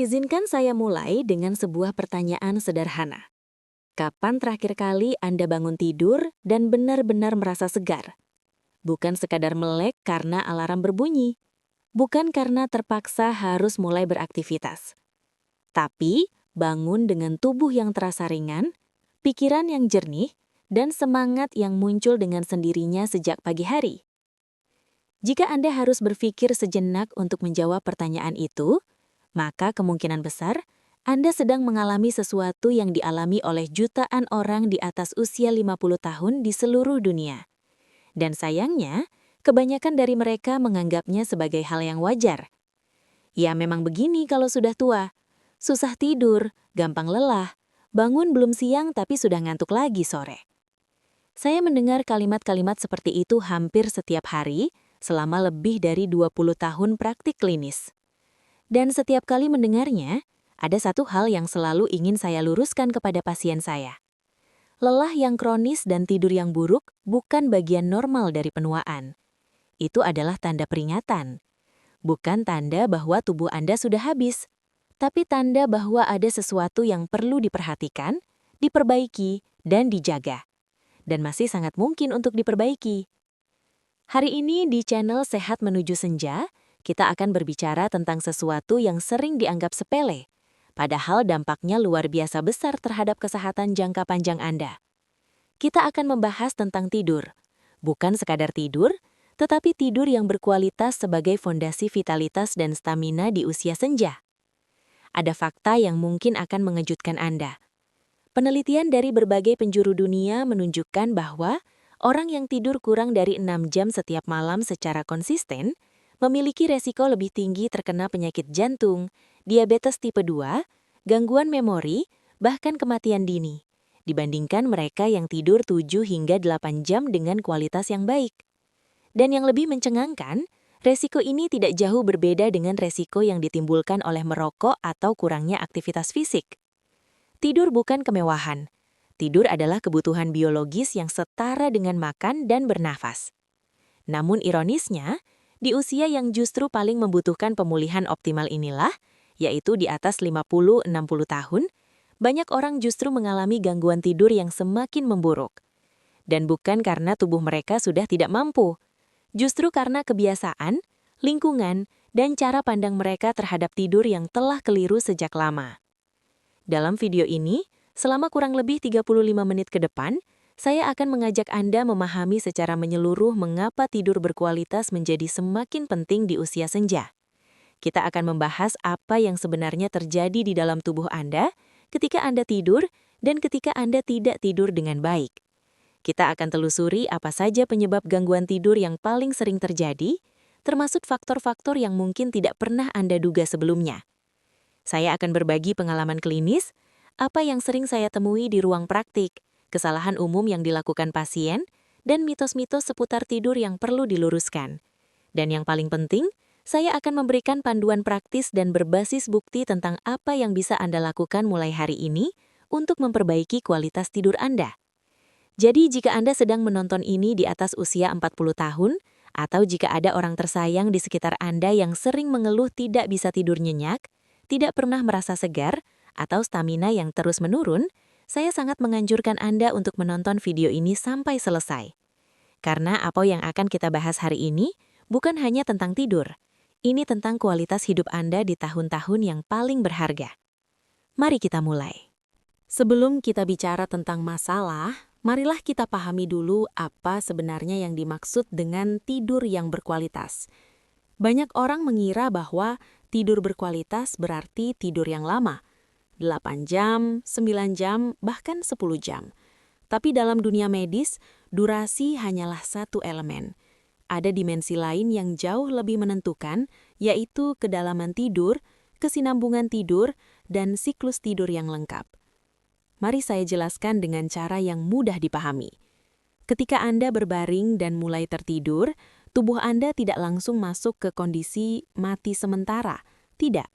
Izinkan saya mulai dengan sebuah pertanyaan sederhana. Kapan terakhir kali Anda bangun tidur dan benar-benar merasa segar? Bukan sekadar melek karena alarm berbunyi, bukan karena terpaksa harus mulai beraktivitas. Tapi bangun dengan tubuh yang terasa ringan, pikiran yang jernih, dan semangat yang muncul dengan sendirinya sejak pagi hari. Jika Anda harus berpikir sejenak untuk menjawab pertanyaan itu, maka kemungkinan besar Anda sedang mengalami sesuatu yang dialami oleh jutaan orang di atas usia 50 tahun di seluruh dunia. Dan sayangnya, kebanyakan dari mereka menganggapnya sebagai hal yang wajar. Ya memang begini kalau sudah tua. Susah tidur, gampang lelah, bangun belum siang tapi sudah ngantuk lagi sore. Saya mendengar kalimat-kalimat seperti itu hampir setiap hari selama lebih dari 20 tahun praktik klinis. Dan setiap kali mendengarnya, ada satu hal yang selalu ingin saya luruskan kepada pasien saya. Lelah yang kronis dan tidur yang buruk bukan bagian normal dari penuaan. Itu adalah tanda peringatan. Bukan tanda bahwa tubuh Anda sudah habis, tapi tanda bahwa ada sesuatu yang perlu diperhatikan, diperbaiki, dan dijaga. Dan masih sangat mungkin untuk diperbaiki. Hari ini di channel Sehat Menuju Senja, kita akan berbicara tentang sesuatu yang sering dianggap sepele, padahal dampaknya luar biasa besar terhadap kesehatan jangka panjang Anda. Kita akan membahas tentang tidur. Bukan sekadar tidur, tetapi tidur yang berkualitas sebagai fondasi vitalitas dan stamina di usia senja. Ada fakta yang mungkin akan mengejutkan Anda. Penelitian dari berbagai penjuru dunia menunjukkan bahwa orang yang tidur kurang dari 6 jam setiap malam secara konsisten memiliki resiko lebih tinggi terkena penyakit jantung, diabetes tipe 2, gangguan memori, bahkan kematian dini, dibandingkan mereka yang tidur 7 hingga 8 jam dengan kualitas yang baik. Dan yang lebih mencengangkan, resiko ini tidak jauh berbeda dengan resiko yang ditimbulkan oleh merokok atau kurangnya aktivitas fisik. Tidur bukan kemewahan. Tidur adalah kebutuhan biologis yang setara dengan makan dan bernafas. Namun ironisnya, di usia yang justru paling membutuhkan pemulihan optimal inilah, yaitu di atas 50-60 tahun, banyak orang justru mengalami gangguan tidur yang semakin memburuk. Dan bukan karena tubuh mereka sudah tidak mampu, justru karena kebiasaan, lingkungan, dan cara pandang mereka terhadap tidur yang telah keliru sejak lama. Dalam video ini, selama kurang lebih 35 menit ke depan, saya akan mengajak Anda memahami secara menyeluruh mengapa tidur berkualitas menjadi semakin penting di usia senja. Kita akan membahas apa yang sebenarnya terjadi di dalam tubuh Anda ketika Anda tidur dan ketika Anda tidak tidur dengan baik. Kita akan telusuri apa saja penyebab gangguan tidur yang paling sering terjadi, termasuk faktor-faktor yang mungkin tidak pernah Anda duga sebelumnya. Saya akan berbagi pengalaman klinis, apa yang sering saya temui di ruang praktik, kesalahan umum yang dilakukan pasien, dan mitos-mitos seputar tidur yang perlu diluruskan. Dan yang paling penting, saya akan memberikan panduan praktis dan berbasis bukti tentang apa yang bisa Anda lakukan mulai hari ini untuk memperbaiki kualitas tidur Anda. Jadi jika Anda sedang menonton ini di atas usia 40 tahun, atau jika ada orang tersayang di sekitar Anda yang sering mengeluh tidak bisa tidur nyenyak, tidak pernah merasa segar, atau stamina yang terus menurun, saya sangat menganjurkan Anda untuk menonton video ini sampai selesai. Karena apa yang akan kita bahas hari ini bukan hanya tentang tidur. Ini tentang kualitas hidup Anda di tahun-tahun yang paling berharga. Mari kita mulai. Sebelum kita bicara tentang masalah, marilah kita pahami dulu apa sebenarnya yang dimaksud dengan tidur yang berkualitas. Banyak orang mengira bahwa tidur berkualitas berarti tidur yang lama. 8 jam, 9 jam, bahkan 10 jam. Tapi dalam dunia medis, durasi hanyalah satu elemen. Ada dimensi lain yang jauh lebih menentukan, yaitu kedalaman tidur, kesinambungan tidur, dan siklus tidur yang lengkap. Mari saya jelaskan dengan cara yang mudah dipahami. Ketika Anda berbaring dan mulai tertidur, tubuh Anda tidak langsung masuk ke kondisi mati sementara. Tidak.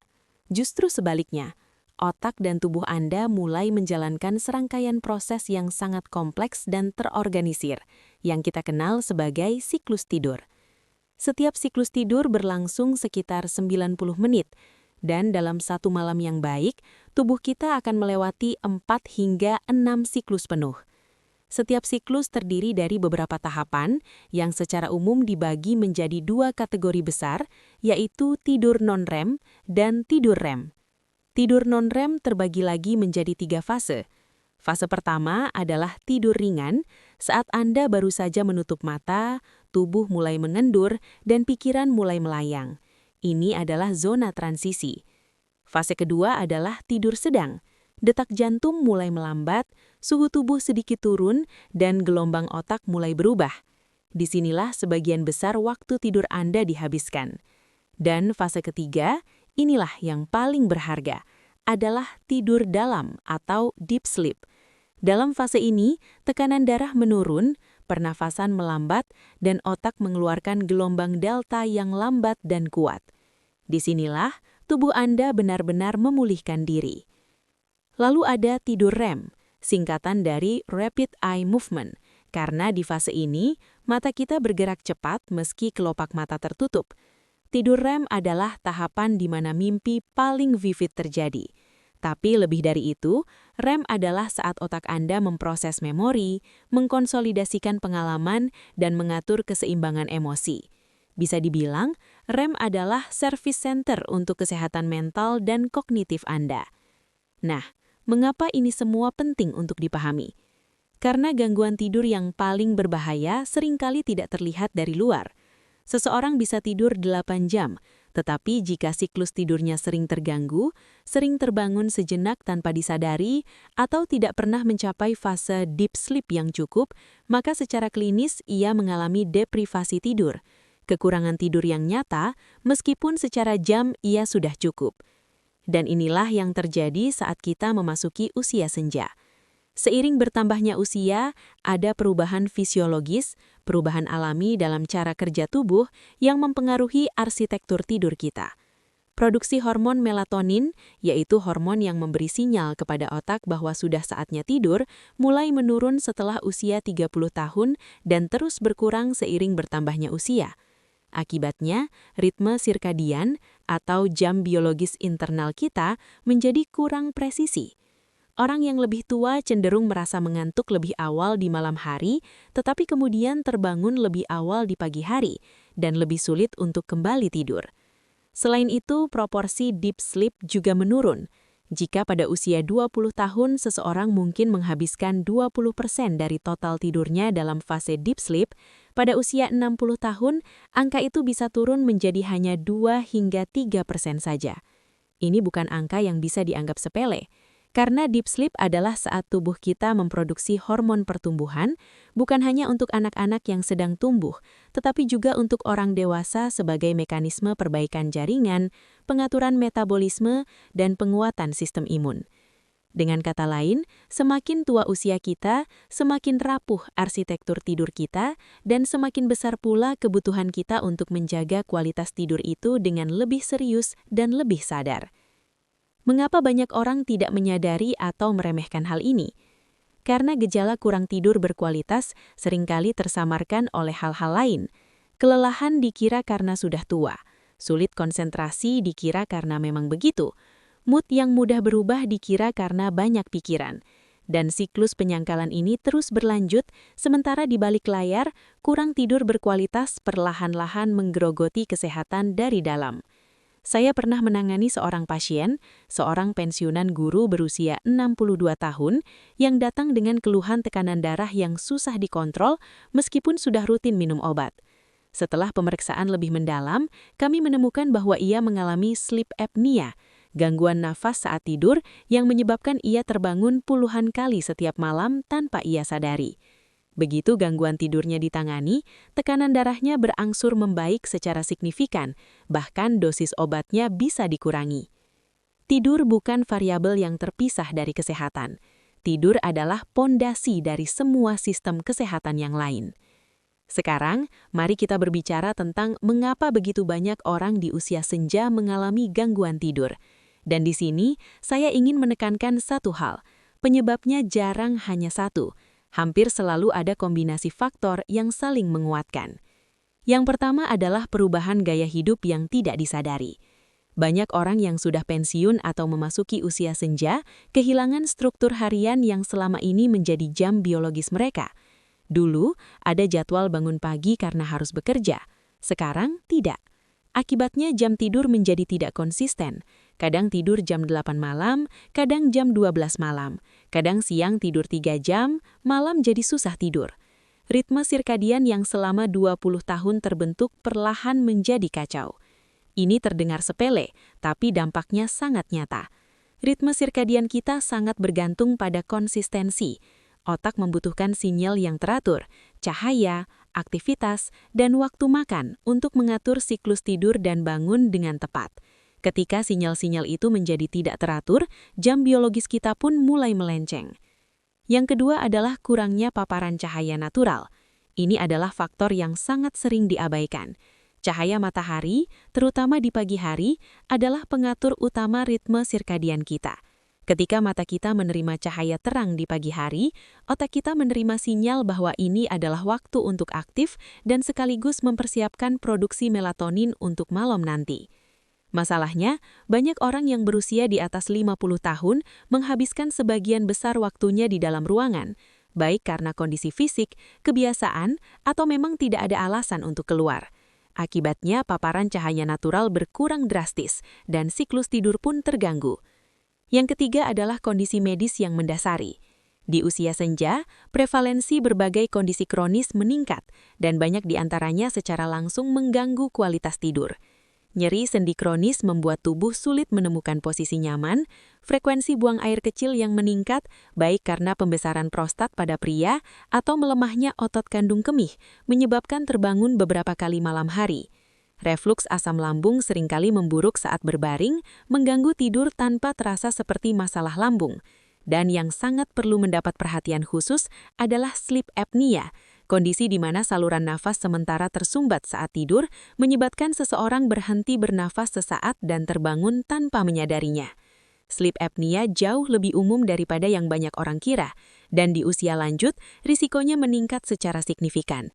Justru sebaliknya. Otak dan tubuh Anda mulai menjalankan serangkaian proses yang sangat kompleks dan terorganisir, yang kita kenal sebagai siklus tidur. Setiap siklus tidur berlangsung sekitar 90 menit, Dan dalam satu malam yang baik, tubuh kita akan melewati 4 hingga 6 siklus penuh. Setiap siklus terdiri dari beberapa tahapan yang secara umum dibagi menjadi 2 kategori besar, yaitu tidur non-REM dan tidur REM. Tidur non-REM terbagi lagi menjadi 3 fase. Fase pertama adalah tidur ringan, saat Anda baru saja menutup mata, tubuh mulai mengendur, dan pikiran mulai melayang. Ini adalah zona transisi. Fase kedua adalah tidur sedang. Detak jantung mulai melambat, suhu tubuh sedikit turun, dan gelombang otak mulai berubah. Disinilah sebagian besar waktu tidur Anda dihabiskan. Dan fase ketiga, inilah yang paling berharga, adalah tidur dalam atau deep sleep. Dalam fase ini, tekanan darah menurun, pernafasan melambat, dan otak mengeluarkan gelombang delta yang lambat dan kuat. Disinilah tubuh Anda benar-benar memulihkan diri. Lalu ada tidur REM, singkatan dari Rapid Eye Movement, karena di fase ini, mata kita bergerak cepat meski kelopak mata tertutup. Tidur REM adalah tahapan di mana mimpi paling vivid terjadi. Tapi lebih dari itu, REM adalah saat otak Anda memproses memori, mengkonsolidasikan pengalaman, dan mengatur keseimbangan emosi. Bisa dibilang, REM adalah service center untuk kesehatan mental dan kognitif Anda. Nah, mengapa ini semua penting untuk dipahami? Karena gangguan tidur yang paling berbahaya seringkali tidak terlihat dari luar. Seseorang bisa tidur 8 jam, tetapi jika siklus tidurnya sering terganggu, sering terbangun sejenak tanpa disadari, atau tidak pernah mencapai fase deep sleep yang cukup, maka secara klinis ia mengalami deprivasi tidur. Kekurangan tidur yang nyata, meskipun secara jam ia sudah cukup. Dan inilah yang terjadi saat kita memasuki usia senja. Seiring bertambahnya usia, ada perubahan fisiologis, perubahan alami dalam cara kerja tubuh yang mempengaruhi arsitektur tidur kita. Produksi hormon melatonin, yaitu hormon yang memberi sinyal kepada otak bahwa sudah saatnya tidur, mulai menurun setelah usia 30 tahun dan terus berkurang seiring bertambahnya usia. Akibatnya, ritme sirkadian atau jam biologis internal kita menjadi kurang presisi. Orang yang lebih tua cenderung merasa mengantuk lebih awal di malam hari, tetapi kemudian terbangun lebih awal di pagi hari, dan lebih sulit untuk kembali tidur. Selain itu, proporsi deep sleep juga menurun. Jika pada usia 20 tahun seseorang mungkin menghabiskan 20% dari total tidurnya dalam fase deep sleep, pada usia 60 tahun, angka itu bisa turun menjadi hanya 2 hingga 3% saja. Ini bukan angka yang bisa dianggap sepele, karena deep sleep adalah saat tubuh kita memproduksi hormon pertumbuhan, bukan hanya untuk anak-anak yang sedang tumbuh, tetapi juga untuk orang dewasa sebagai mekanisme perbaikan jaringan, pengaturan metabolisme, dan penguatan sistem imun. Dengan kata lain, semakin tua usia kita, semakin rapuh arsitektur tidur kita, dan semakin besar pula kebutuhan kita untuk menjaga kualitas tidur itu dengan lebih serius dan lebih sadar. Mengapa banyak orang tidak menyadari atau meremehkan hal ini? Karena gejala kurang tidur berkualitas seringkali tersamarkan oleh hal-hal lain. Kelelahan dikira karena sudah tua, sulit konsentrasi dikira karena memang begitu, mood yang mudah berubah dikira karena banyak pikiran, dan siklus penyangkalan ini terus berlanjut, sementara di balik layar, kurang tidur berkualitas perlahan-lahan menggerogoti kesehatan dari dalam. Saya pernah menangani seorang pasien, seorang pensiunan guru berusia 62 tahun, yang datang dengan keluhan tekanan darah yang susah dikontrol meskipun sudah rutin minum obat. Setelah pemeriksaan lebih mendalam, kami menemukan bahwa ia mengalami sleep apnea, gangguan nafas saat tidur yang menyebabkan ia terbangun puluhan kali setiap malam tanpa ia sadari. Begitu gangguan tidurnya ditangani, tekanan darahnya berangsur membaik secara signifikan, bahkan dosis obatnya bisa dikurangi. Tidur bukan variabel yang terpisah dari kesehatan. Tidur adalah pondasi dari semua sistem kesehatan yang lain. Sekarang, mari kita berbicara tentang mengapa begitu banyak orang di usia senja mengalami gangguan tidur. Dan di sini, saya ingin menekankan satu hal, penyebabnya jarang hanya satu. Hampir selalu ada kombinasi faktor yang saling menguatkan. Yang pertama adalah perubahan gaya hidup yang tidak disadari. Banyak orang yang sudah pensiun atau memasuki usia senja kehilangan struktur harian yang selama ini menjadi jam biologis mereka. Dulu, ada jadwal bangun pagi karena harus bekerja. Sekarang, tidak. Akibatnya jam tidur menjadi tidak konsisten. Kadang tidur jam 8 malam, kadang jam 12 malam. Kadang siang tidur 3 jam, malam jadi susah tidur. Ritme sirkadian yang selama 20 tahun terbentuk perlahan menjadi kacau. Ini terdengar sepele, tapi dampaknya sangat nyata. Ritme sirkadian kita sangat bergantung pada konsistensi. Otak membutuhkan sinyal yang teratur, cahaya, aktivitas, dan waktu makan untuk mengatur siklus tidur dan bangun dengan tepat. Ketika sinyal-sinyal itu menjadi tidak teratur, jam biologis kita pun mulai melenceng. Yang kedua adalah kurangnya paparan cahaya natural. Ini adalah faktor yang sangat sering diabaikan. Cahaya matahari, terutama di pagi hari, adalah pengatur utama ritme sirkadian kita. Ketika mata kita menerima cahaya terang di pagi hari, otak kita menerima sinyal bahwa ini adalah waktu untuk aktif dan sekaligus mempersiapkan produksi melatonin untuk malam nanti. Masalahnya, banyak orang yang berusia di atas 50 tahun menghabiskan sebagian besar waktunya di dalam ruangan, baik karena kondisi fisik, kebiasaan, atau memang tidak ada alasan untuk keluar. Akibatnya, paparan cahaya natural berkurang drastis dan siklus tidur pun terganggu. Yang ketiga adalah kondisi medis yang mendasari. Di usia senja, prevalensi berbagai kondisi kronis meningkat dan banyak di antaranya secara langsung mengganggu kualitas tidur. Nyeri sendi kronis membuat tubuh sulit menemukan posisi nyaman, frekuensi buang air kecil yang meningkat baik karena pembesaran prostat pada pria atau melemahnya otot kandung kemih menyebabkan terbangun beberapa kali malam hari. Refluks asam lambung seringkali memburuk saat berbaring, mengganggu tidur tanpa terasa seperti masalah lambung. Dan yang sangat perlu mendapat perhatian khusus adalah sleep apnea, kondisi di mana saluran nafas sementara tersumbat saat tidur menyebabkan seseorang berhenti bernafas sesaat dan terbangun tanpa menyadarinya. Sleep apnea jauh lebih umum daripada yang banyak orang kira, dan di usia lanjut, risikonya meningkat secara signifikan.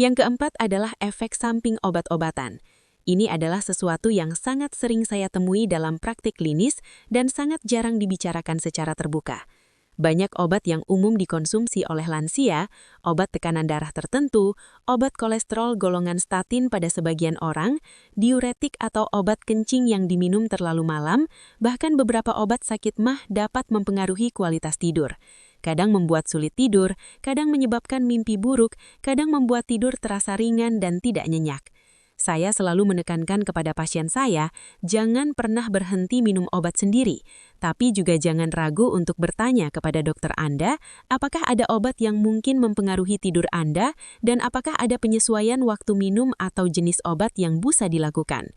Yang keempat adalah efek samping obat-obatan. Ini adalah sesuatu yang sangat sering saya temui dalam praktik klinis dan sangat jarang dibicarakan secara terbuka. Banyak obat yang umum dikonsumsi oleh lansia, obat tekanan darah tertentu, obat kolesterol golongan statin pada sebagian orang, diuretik atau obat kencing yang diminum terlalu malam, bahkan beberapa obat sakit mah dapat mempengaruhi kualitas tidur. Kadang membuat sulit tidur, kadang menyebabkan mimpi buruk, kadang membuat tidur terasa ringan dan tidak nyenyak. Saya selalu menekankan kepada pasien saya, jangan pernah berhenti minum obat sendiri, tapi juga jangan ragu untuk bertanya kepada dokter Anda, apakah ada obat yang mungkin mempengaruhi tidur Anda, dan apakah ada penyesuaian waktu minum atau jenis obat yang bisa dilakukan.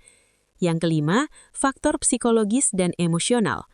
Yang kelima, faktor psikologis dan emosional.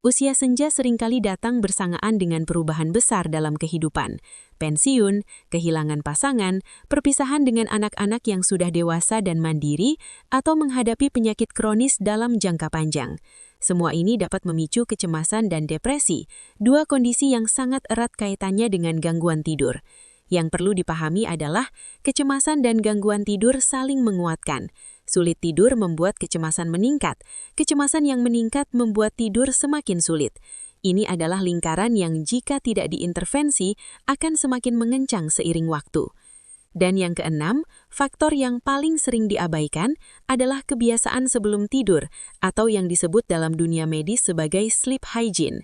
Usia senja seringkali datang bersamaan dengan perubahan besar dalam kehidupan. Pensiun, kehilangan pasangan, perpisahan dengan anak-anak yang sudah dewasa dan mandiri, atau menghadapi penyakit kronis dalam jangka panjang. Semua ini dapat memicu kecemasan dan depresi, dua kondisi yang sangat erat kaitannya dengan gangguan tidur. Yang perlu dipahami adalah kecemasan dan gangguan tidur saling menguatkan. Sulit tidur membuat kecemasan meningkat. Kecemasan yang meningkat membuat tidur semakin sulit. Ini adalah lingkaran yang jika tidak diintervensi akan semakin mengencang seiring waktu. Dan yang keenam, faktor yang paling sering diabaikan adalah kebiasaan sebelum tidur atau yang disebut dalam dunia medis sebagai sleep hygiene.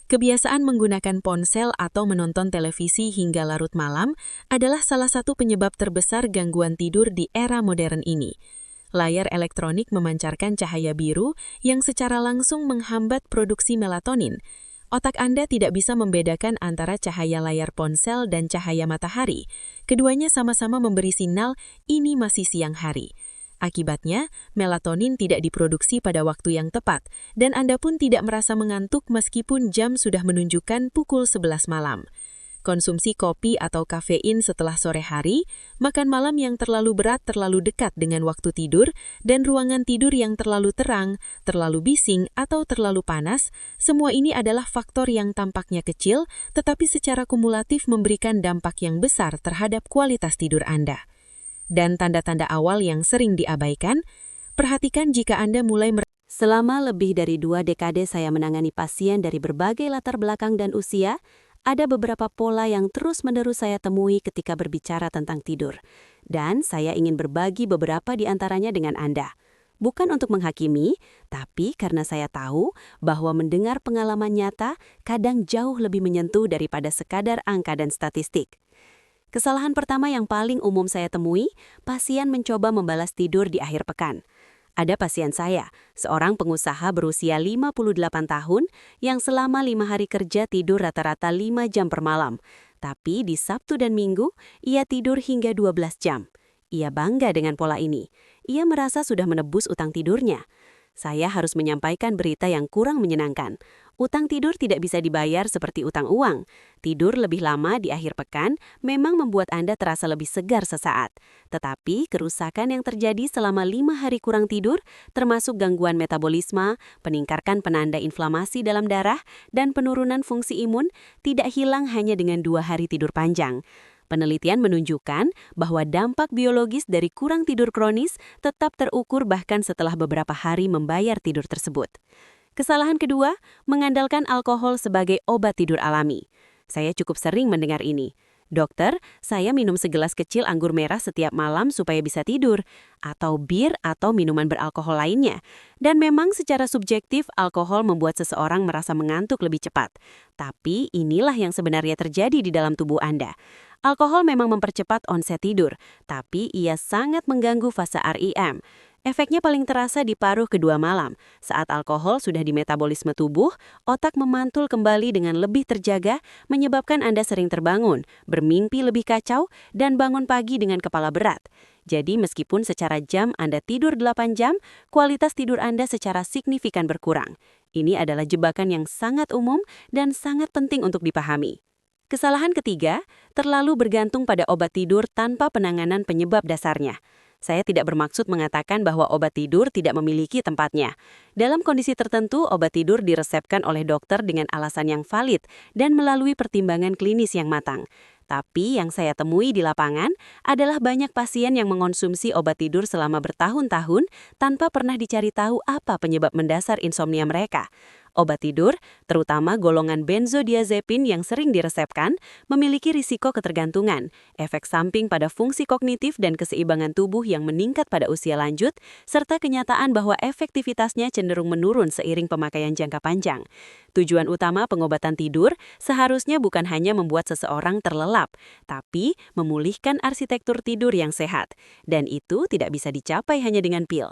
Kebiasaan menggunakan ponsel atau menonton televisi hingga larut malam adalah salah satu penyebab terbesar gangguan tidur di era modern ini. Layar elektronik memancarkan cahaya biru yang secara langsung menghambat produksi melatonin. Otak Anda tidak bisa membedakan antara cahaya layar ponsel dan cahaya matahari. Keduanya sama-sama memberi sinyal ini masih siang hari. Akibatnya, melatonin tidak diproduksi pada waktu yang tepat, dan Anda pun tidak merasa mengantuk meskipun jam sudah menunjukkan pukul 11 malam. Konsumsi kopi atau kafein setelah sore hari, makan malam yang terlalu berat terlalu dekat dengan waktu tidur, dan ruangan tidur yang terlalu terang, terlalu bising, atau terlalu panas, semua ini adalah faktor yang tampaknya kecil, tetapi secara kumulatif memberikan dampak yang besar terhadap kualitas tidur Anda. Dan tanda-tanda awal yang sering diabaikan, perhatikan jika Anda mulai Selama lebih dari 2 dekade saya menangani pasien dari berbagai latar belakang dan usia, ada beberapa pola yang terus-menerus saya temui ketika berbicara tentang tidur. Dan saya ingin berbagi beberapa di antaranya dengan Anda. Bukan untuk menghakimi, tapi karena saya tahu bahwa mendengar pengalaman nyata kadang jauh lebih menyentuh daripada sekadar angka dan statistik. Kesalahan pertama yang paling umum saya temui, pasien mencoba membalas tidur di akhir pekan. Ada pasien saya, seorang pengusaha berusia 58 tahun yang selama 5 hari kerja tidur rata-rata 5 jam per malam. Tapi di Sabtu dan Minggu, ia tidur hingga 12 jam. Ia bangga dengan pola ini. Ia merasa sudah menebus utang tidurnya. Saya harus menyampaikan berita yang kurang menyenangkan. Utang tidur tidak bisa dibayar seperti utang uang. Tidur lebih lama di akhir pekan memang membuat Anda terasa lebih segar sesaat. Tetapi kerusakan yang terjadi selama 5 hari kurang tidur, termasuk gangguan metabolisme, peningkatan penanda inflamasi dalam darah, dan penurunan fungsi imun, tidak hilang hanya dengan 2 hari tidur panjang. Penelitian menunjukkan bahwa dampak biologis dari kurang tidur kronis tetap terukur bahkan setelah beberapa hari membayar tidur tersebut. Kesalahan kedua, mengandalkan alkohol sebagai obat tidur alami. Saya cukup sering mendengar ini. Dokter, saya minum segelas kecil anggur merah setiap malam supaya bisa tidur, atau bir atau minuman beralkohol lainnya. Dan memang secara subjektif, alkohol membuat seseorang merasa mengantuk lebih cepat. Tapi inilah yang sebenarnya terjadi di dalam tubuh Anda. Alkohol memang mempercepat onset tidur, tapi ia sangat mengganggu fase REM. Efeknya paling terasa di paruh kedua malam. Saat alkohol sudah di metabolisme tubuh, otak memantul kembali dengan lebih terjaga, menyebabkan Anda sering terbangun, bermimpi lebih kacau, dan bangun pagi dengan kepala berat. Jadi meskipun secara jam Anda tidur 8 jam, kualitas tidur Anda secara signifikan berkurang. Ini adalah jebakan yang sangat umum dan sangat penting untuk dipahami. Kesalahan ketiga, terlalu bergantung pada obat tidur tanpa penanganan penyebab dasarnya. Saya tidak bermaksud mengatakan bahwa obat tidur tidak memiliki tempatnya. Dalam kondisi tertentu, obat tidur diresepkan oleh dokter dengan alasan yang valid dan melalui pertimbangan klinis yang matang. Tapi yang saya temui di lapangan adalah banyak pasien yang mengonsumsi obat tidur selama bertahun-tahun tanpa pernah dicari tahu apa penyebab mendasar insomnia mereka. Obat tidur, terutama golongan benzodiazepin yang sering diresepkan, memiliki risiko ketergantungan, efek samping pada fungsi kognitif dan keseimbangan tubuh yang meningkat pada usia lanjut, serta kenyataan bahwa efektivitasnya cenderung menurun seiring pemakaian jangka panjang. Tujuan utama pengobatan tidur seharusnya bukan hanya membuat seseorang terlelap, tapi memulihkan arsitektur tidur yang sehat. Dan itu tidak bisa dicapai hanya dengan pil.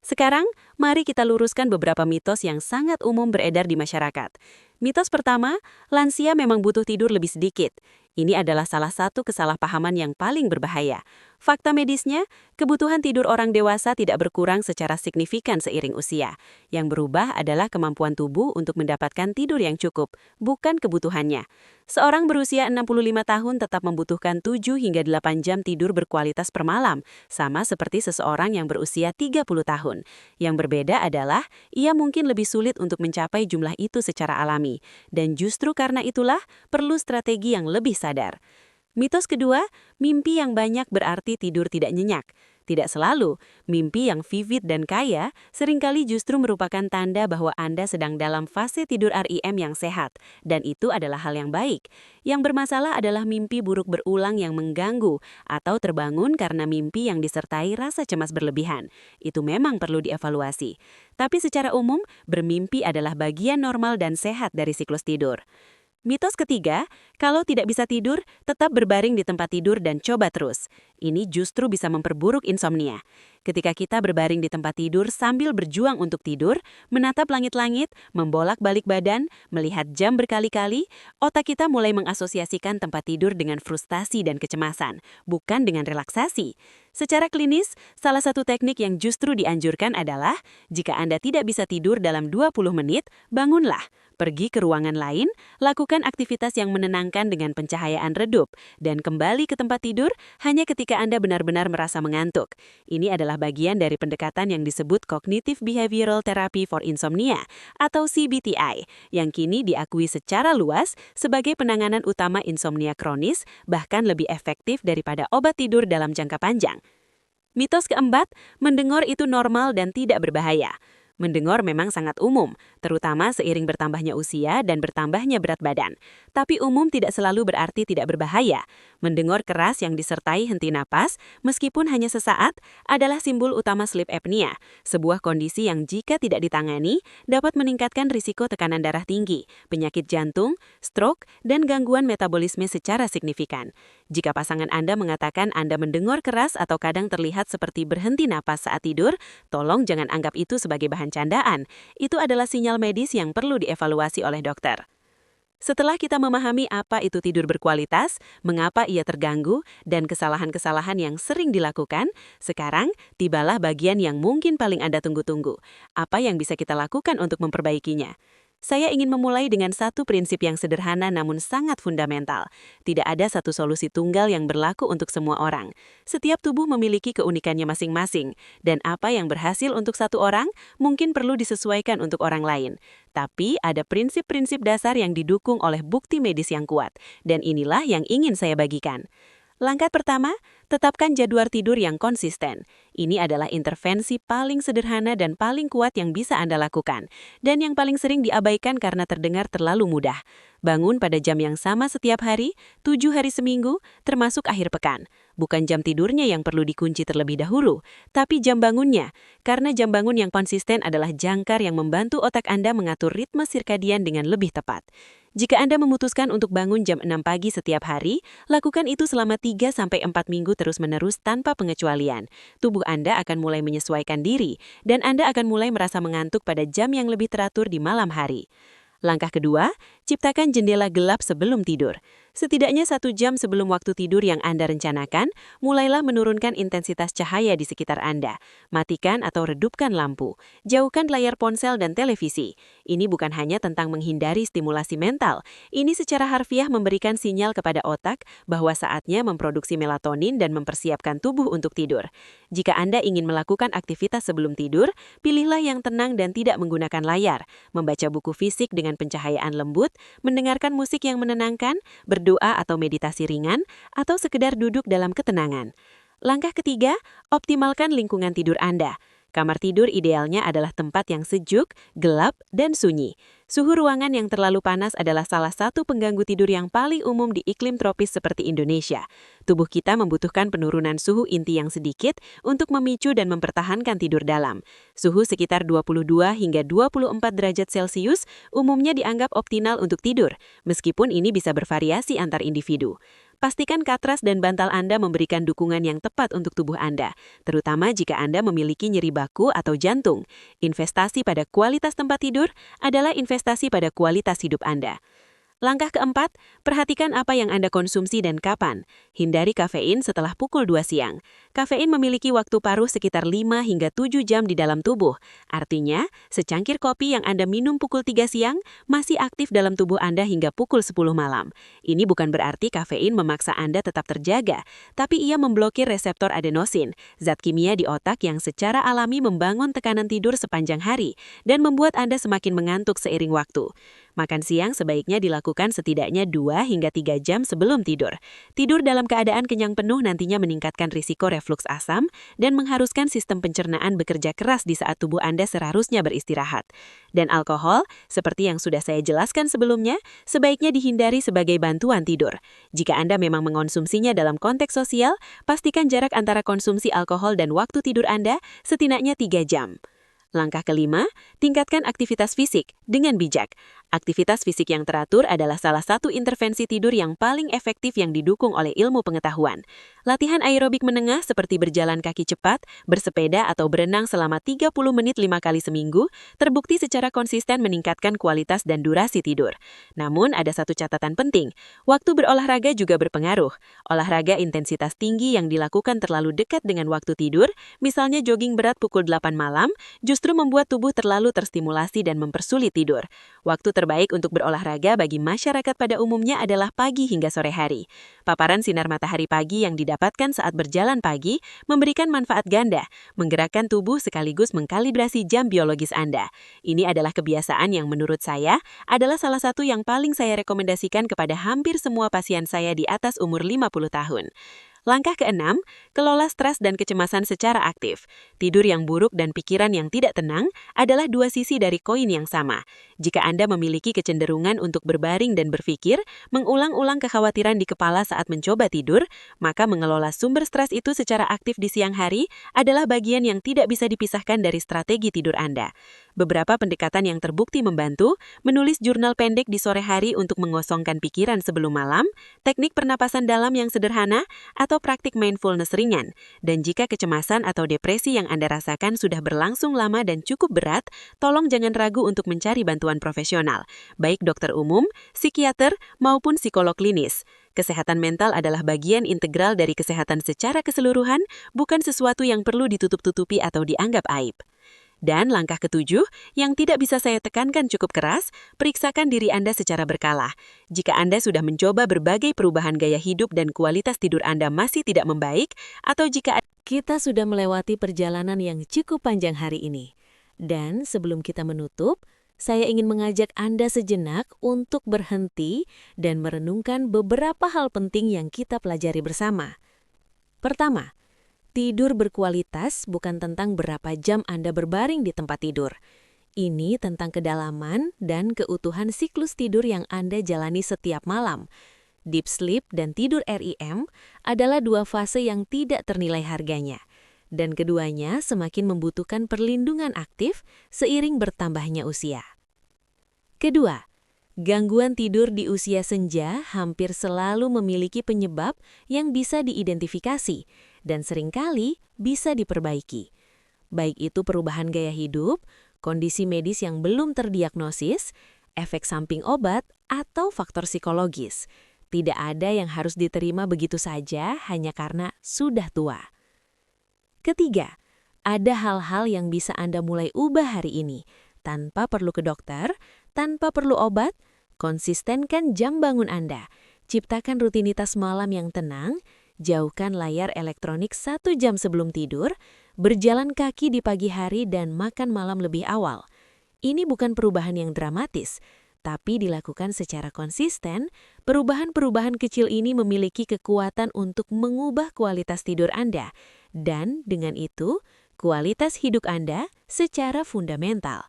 Sekarang, mari kita luruskan beberapa mitos yang sangat umum beredar di masyarakat. Mitos pertama, lansia memang butuh tidur lebih sedikit. Ini adalah salah satu kesalahpahaman yang paling berbahaya. Fakta medisnya, kebutuhan tidur orang dewasa tidak berkurang secara signifikan seiring usia. Yang berubah adalah kemampuan tubuh untuk mendapatkan tidur yang cukup, bukan kebutuhannya. Seorang berusia 65 tahun tetap membutuhkan 7 hingga 8 jam tidur berkualitas per malam, sama seperti seseorang yang berusia 30 tahun. Yang berbeda adalah, ia mungkin lebih sulit untuk mencapai jumlah itu secara alami. Dan justru karena itulah, perlu strategi yang lebih sadar. Mitos kedua, mimpi yang banyak berarti tidur tidak nyenyak. Tidak selalu, mimpi yang vivid dan kaya seringkali justru merupakan tanda bahwa Anda sedang dalam fase tidur REM yang sehat, dan itu adalah hal yang baik. Yang bermasalah adalah mimpi buruk berulang yang mengganggu, atau terbangun karena mimpi yang disertai rasa cemas berlebihan. Itu memang perlu dievaluasi. Tapi secara umum, bermimpi adalah bagian normal dan sehat dari siklus tidur. Mitos ketiga, kalau tidak bisa tidur, tetap berbaring di tempat tidur dan coba terus. Ini justru bisa memperburuk insomnia. Ketika kita berbaring di tempat tidur sambil berjuang untuk tidur, menatap langit-langit, membolak-balik badan, melihat jam berkali-kali, otak kita mulai mengasosiasikan tempat tidur dengan frustasi dan kecemasan, bukan dengan relaksasi. Secara klinis, salah satu teknik yang justru dianjurkan adalah, jika Anda tidak bisa tidur dalam 20 menit, bangunlah. Pergi ke ruangan lain, lakukan aktivitas yang menenangkan dengan pencahayaan redup, dan kembali ke tempat tidur hanya ketika Anda benar-benar merasa mengantuk. Ini adalah bagian dari pendekatan yang disebut Cognitive Behavioral Therapy for Insomnia, atau CBTI, yang kini diakui secara luas sebagai penanganan utama insomnia kronis, bahkan lebih efektif daripada obat tidur dalam jangka panjang. Mitos keempat, mendengar itu normal dan tidak berbahaya. Mendengor memang sangat umum, terutama seiring bertambahnya usia dan bertambahnya berat badan. Tapi umum tidak selalu berarti tidak berbahaya. Mendengor keras yang disertai henti napas, meskipun hanya sesaat, adalah simbol utama sleep apnea, sebuah kondisi yang jika tidak ditangani, dapat meningkatkan risiko tekanan darah tinggi, penyakit jantung, stroke, dan gangguan metabolisme secara signifikan. Jika pasangan Anda mengatakan Anda mendengor keras atau kadang terlihat seperti berhenti napas saat tidur, tolong jangan anggap itu sebagai bahan candaan. Itu adalah sinyal medis yang perlu dievaluasi oleh dokter. Setelah kita memahami apa itu tidur berkualitas, mengapa ia terganggu, dan kesalahan-kesalahan yang sering dilakukan, sekarang tibalah bagian yang mungkin paling Anda tunggu-tunggu. Apa yang bisa kita lakukan untuk memperbaikinya? Saya ingin memulai dengan satu prinsip yang sederhana namun sangat fundamental. Tidak ada satu solusi tunggal yang berlaku untuk semua orang. Setiap tubuh memiliki keunikannya masing-masing, dan apa yang berhasil untuk satu orang mungkin perlu disesuaikan untuk orang lain. Tapi ada prinsip-prinsip dasar yang didukung oleh bukti medis yang kuat, dan inilah yang ingin saya bagikan. Langkah pertama, tetapkan jadwal tidur yang konsisten. Ini adalah intervensi paling sederhana dan paling kuat yang bisa Anda lakukan, dan yang paling sering diabaikan karena terdengar terlalu mudah. Bangun pada jam yang sama setiap hari, 7 hari seminggu, termasuk akhir pekan. Bukan jam tidurnya yang perlu dikunci terlebih dahulu, tapi jam bangunnya, karena jam bangun yang konsisten adalah jangkar yang membantu otak Anda mengatur ritme sirkadian dengan lebih tepat. Jika Anda memutuskan untuk bangun jam 6 pagi setiap hari, lakukan itu selama 3-4 minggu terus-menerus tanpa pengecualian. Tubuh Anda akan mulai menyesuaikan diri, dan Anda akan mulai merasa mengantuk pada jam yang lebih teratur di malam hari. Langkah kedua, ciptakan jendela gelap sebelum tidur. Setidaknya 1 jam sebelum waktu tidur yang Anda rencanakan, mulailah menurunkan intensitas cahaya di sekitar Anda. Matikan atau redupkan lampu. Jauhkan layar ponsel dan televisi. Ini bukan hanya tentang menghindari stimulasi mental. Ini secara harfiah memberikan sinyal kepada otak bahwa saatnya memproduksi melatonin dan mempersiapkan tubuh untuk tidur. Jika Anda ingin melakukan aktivitas sebelum tidur, pilihlah yang tenang dan tidak menggunakan layar. Membaca buku fisik dengan pencahayaan lembut, mendengarkan musik yang menenangkan, berdoa atau meditasi ringan, atau sekedar duduk dalam ketenangan. Langkah ketiga, optimalkan lingkungan tidur Anda. Kamar tidur idealnya adalah tempat yang sejuk, gelap, dan sunyi. Suhu ruangan yang terlalu panas adalah salah satu pengganggu tidur yang paling umum di iklim tropis seperti Indonesia. Tubuh kita membutuhkan penurunan suhu inti yang sedikit untuk memicu dan mempertahankan tidur dalam. Suhu sekitar 22 hingga 24 derajat Celcius umumnya dianggap optimal untuk tidur, meskipun ini bisa bervariasi antar individu. Pastikan katras dan bantal Anda memberikan dukungan yang tepat untuk tubuh Anda, terutama jika Anda memiliki nyeri baku atau jantung. Investasi pada kualitas tempat tidur adalah investasi pada kualitas hidup Anda. Langkah keempat, perhatikan apa yang Anda konsumsi dan kapan. Hindari kafein setelah pukul 2 siang. Kafein memiliki waktu paruh sekitar 5 hingga 7 jam di dalam tubuh. Artinya, secangkir kopi yang Anda minum pukul 3 siang masih aktif dalam tubuh Anda hingga pukul 10 malam. Ini bukan berarti kafein memaksa Anda tetap terjaga, tapi ia memblokir reseptor adenosin, zat kimia di otak yang secara alami membangun tekanan tidur sepanjang hari dan membuat Anda semakin mengantuk seiring waktu. Makan siang sebaiknya dilakukan setidaknya 2 hingga 3 jam sebelum tidur. Tidur dalam keadaan kenyang penuh nantinya meningkatkan risiko refluks asam dan mengharuskan sistem pencernaan bekerja keras di saat tubuh Anda seharusnya beristirahat. Dan alkohol, seperti yang sudah saya jelaskan sebelumnya, sebaiknya dihindari sebagai bantuan tidur. Jika Anda memang mengonsumsinya dalam konteks sosial, pastikan jarak antara konsumsi alkohol dan waktu tidur Anda setidaknya 3 jam. Langkah kelima, tingkatkan aktivitas fisik dengan bijak. Aktivitas fisik yang teratur adalah salah satu intervensi tidur yang paling efektif yang didukung oleh ilmu pengetahuan. Latihan aerobik menengah seperti berjalan kaki cepat, bersepeda atau berenang selama 30 menit 5 kali seminggu terbukti secara konsisten meningkatkan kualitas dan durasi tidur. Namun ada satu catatan penting, waktu berolahraga juga berpengaruh. Olahraga intensitas tinggi yang dilakukan terlalu dekat dengan waktu tidur, misalnya jogging berat pukul 8 malam, justru membuat tubuh terlalu terstimulasi dan mempersulit tidur. Waktu terbaik untuk berolahraga bagi masyarakat pada umumnya adalah pagi hingga sore hari. Paparan sinar matahari pagi yang didapatkan saat berjalan pagi memberikan manfaat ganda, menggerakkan tubuh sekaligus mengkalibrasi jam biologis Anda. Ini adalah kebiasaan yang menurut saya adalah salah satu yang paling saya rekomendasikan kepada hampir semua pasien saya di atas umur 50 tahun. Langkah keenam, kelola stres dan kecemasan secara aktif. Tidur yang buruk dan pikiran yang tidak tenang adalah dua sisi dari koin yang sama. Jika Anda memiliki kecenderungan untuk berbaring dan berpikir, mengulang-ulang kekhawatiran di kepala saat mencoba tidur, maka mengelola sumber stres itu secara aktif di siang hari adalah bagian yang tidak bisa dipisahkan dari strategi tidur Anda. Beberapa pendekatan yang terbukti membantu, menulis jurnal pendek di sore hari untuk mengosongkan pikiran sebelum malam, teknik pernapasan dalam yang sederhana, atau praktik mindfulness ringan. Dan jika kecemasan atau depresi yang Anda rasakan sudah berlangsung lama dan cukup berat, tolong jangan ragu untuk mencari bantuan profesional, baik dokter umum, psikiater, maupun psikolog klinis. Kesehatan mental adalah bagian integral dari kesehatan secara keseluruhan, bukan sesuatu yang perlu ditutup-tutupi atau dianggap aib. Dan langkah ketujuh, yang tidak bisa saya tekankan cukup keras, periksakan diri Anda secara berkala. Jika Anda sudah mencoba berbagai perubahan gaya hidup dan kualitas tidur Anda masih tidak membaik, atau jika Kita sudah melewati perjalanan yang cukup panjang hari ini. Dan sebelum kita menutup, saya ingin mengajak Anda sejenak untuk berhenti dan merenungkan beberapa hal penting yang kita pelajari bersama. Pertama, tidur berkualitas bukan tentang berapa jam Anda berbaring di tempat tidur. Ini tentang kedalaman dan keutuhan siklus tidur yang Anda jalani setiap malam. Deep sleep dan tidur REM adalah dua fase yang tidak ternilai harganya. Dan keduanya semakin membutuhkan perlindungan aktif seiring bertambahnya usia. Kedua, gangguan tidur di usia senja hampir selalu memiliki penyebab yang bisa diidentifikasi dan seringkali bisa diperbaiki. Baik itu perubahan gaya hidup, kondisi medis yang belum terdiagnosis, efek samping obat, atau faktor psikologis. Tidak ada yang harus diterima begitu saja hanya karena sudah tua. Ketiga, ada hal-hal yang bisa Anda mulai ubah hari ini, tanpa perlu ke dokter, tanpa perlu obat. Konsistenkan jam bangun Anda, ciptakan rutinitas malam yang tenang, jauhkan layar elektronik 1 jam sebelum tidur, berjalan kaki di pagi hari dan makan malam lebih awal. Ini bukan perubahan yang dramatis, tapi dilakukan secara konsisten. Perubahan-perubahan kecil ini memiliki kekuatan untuk mengubah kualitas tidur Anda, dan dengan itu, kualitas hidup Anda secara fundamental.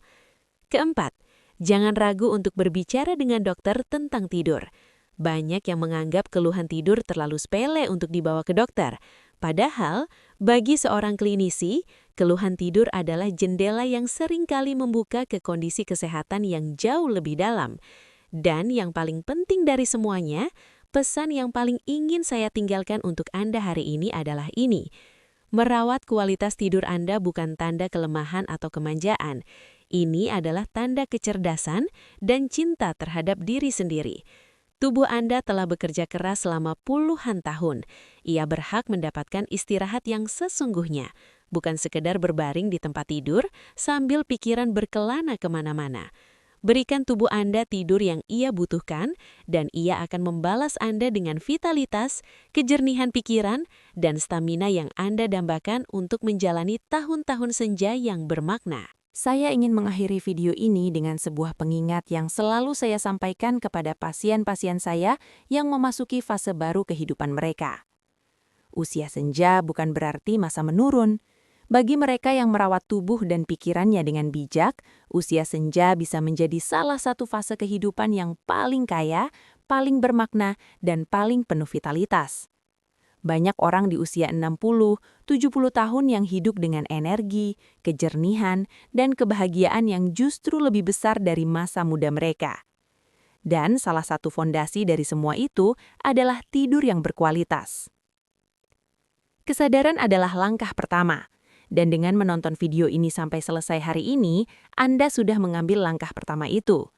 Keempat, jangan ragu untuk berbicara dengan dokter tentang tidur. Banyak yang menganggap keluhan tidur terlalu sepele untuk dibawa ke dokter. Padahal, bagi seorang klinisi, keluhan tidur adalah jendela yang seringkali membuka ke kondisi kesehatan yang jauh lebih dalam. Dan yang paling penting dari semuanya, pesan yang paling ingin saya tinggalkan untuk Anda hari ini adalah ini. Merawat kualitas tidur Anda bukan tanda kelemahan atau kemanjaan. Ini adalah tanda kecerdasan dan cinta terhadap diri sendiri. Tubuh Anda telah bekerja keras selama puluhan tahun. Ia berhak mendapatkan istirahat yang sesungguhnya, bukan sekedar berbaring di tempat tidur sambil pikiran berkelana kemana-mana. Berikan tubuh Anda tidur yang ia butuhkan, dan ia akan membalas Anda dengan vitalitas, kejernihan pikiran, dan stamina yang Anda dambakan untuk menjalani tahun-tahun senja yang bermakna. Saya ingin mengakhiri video ini dengan sebuah pengingat yang selalu saya sampaikan kepada pasien-pasien saya yang memasuki fase baru kehidupan mereka. Usia senja bukan berarti masa menurun. Bagi mereka yang merawat tubuh dan pikirannya dengan bijak, usia senja bisa menjadi salah satu fase kehidupan yang paling kaya, paling bermakna, dan paling penuh vitalitas. Banyak orang di usia 60, 70 tahun yang hidup dengan energi, kejernihan, dan kebahagiaan yang justru lebih besar dari masa muda mereka. Dan salah satu fondasi dari semua itu adalah tidur yang berkualitas. Kesadaran adalah langkah pertama. Dan dengan menonton video ini sampai selesai hari ini, Anda sudah mengambil langkah pertama itu.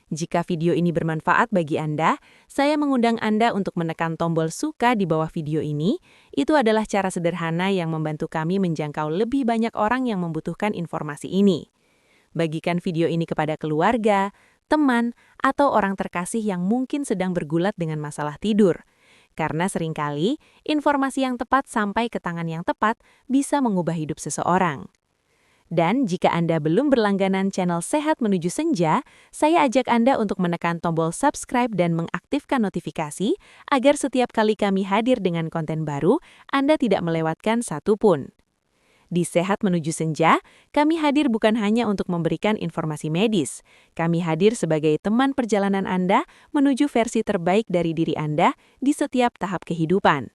Jika video ini bermanfaat bagi Anda, saya mengundang Anda untuk menekan tombol suka di bawah video ini. Itu adalah cara sederhana yang membantu kami menjangkau lebih banyak orang yang membutuhkan informasi ini. Bagikan video ini kepada keluarga, teman, atau orang terkasih yang mungkin sedang bergulat dengan masalah tidur. Karena seringkali, informasi yang tepat sampai ke tangan yang tepat bisa mengubah hidup seseorang. Dan jika Anda belum berlangganan channel Sehat Menuju Senja, saya ajak Anda untuk menekan tombol subscribe dan mengaktifkan notifikasi agar setiap kali kami hadir dengan konten baru, Anda tidak melewatkan satu pun. Di Sehat Menuju Senja, kami hadir bukan hanya untuk memberikan informasi medis. Kami hadir sebagai teman perjalanan Anda menuju versi terbaik dari diri Anda di setiap tahap kehidupan.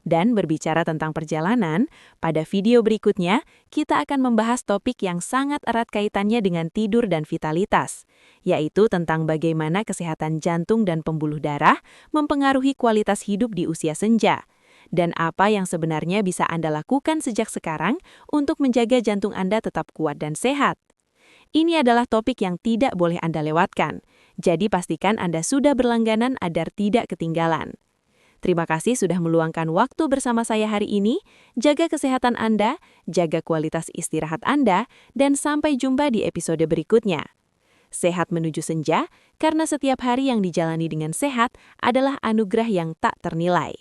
Dan berbicara tentang perjalanan, pada video berikutnya, kita akan membahas topik yang sangat erat kaitannya dengan tidur dan vitalitas, yaitu tentang bagaimana kesehatan jantung dan pembuluh darah mempengaruhi kualitas hidup di usia senja, dan apa yang sebenarnya bisa Anda lakukan sejak sekarang untuk menjaga jantung Anda tetap kuat dan sehat. Ini adalah topik yang tidak boleh Anda lewatkan, jadi pastikan Anda sudah berlangganan agar tidak ketinggalan. Terima kasih sudah meluangkan waktu bersama saya hari ini. Jaga kesehatan Anda, jaga kualitas istirahat Anda, dan sampai jumpa di episode berikutnya. Sehat Menuju Senja, karena setiap hari yang dijalani dengan sehat adalah anugerah yang tak ternilai.